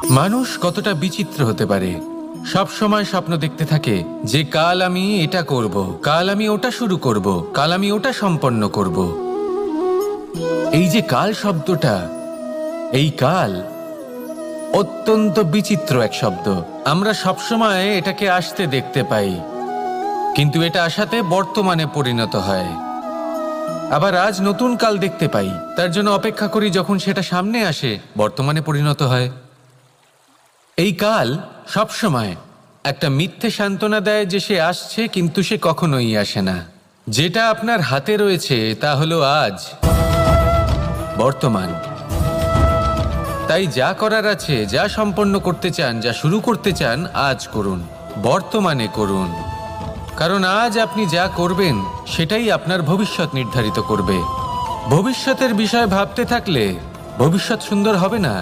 মানুষ কতটা বিচিত্র হতে পারে। সব সময় স্বপ্ন দেখতে থাকে যে কাল আমি এটা করব, কাল আমি ওটা শুরু করব, কাল আমি ওটা সম্পন্ন করব। এই যে কাল শব্দটা, এই কাল অত্যন্ত বিচিত্র এক শব্দ। আমরা সবসময় এটাকে আসতে দেখতে পাই, কিন্তু এটা আসাতে বর্তমানে পরিণত হয়। আবার আজ নতুন কাল দেখতে পাই, তার জন্য অপেক্ষা করি, যখন সেটা সামনে আসে বর্তমানে পরিণত হয়। এই কাল সবসময় একটা মিথ্যে সান্ত্বনা দেয় যে সে আসছে, কিন্তু সে কখনোই আসে না। যেটা আপনার হাতে রয়েছে তা হলো আজ, বর্তমান। তাই যা করার আছে, যা সম্পন্ন করতে চান, যা শুরু করতে চান, আজ করুন, বর্তমানে করুন। কারণ আজ আপনি যা করবেন সেটাই আপনার ভবিষ্যৎ নির্ধারিত করবে। ভবিষ্যতের বিষয় ভাবতে থাকলে ভবিষ্যৎ সুন্দর হবে না।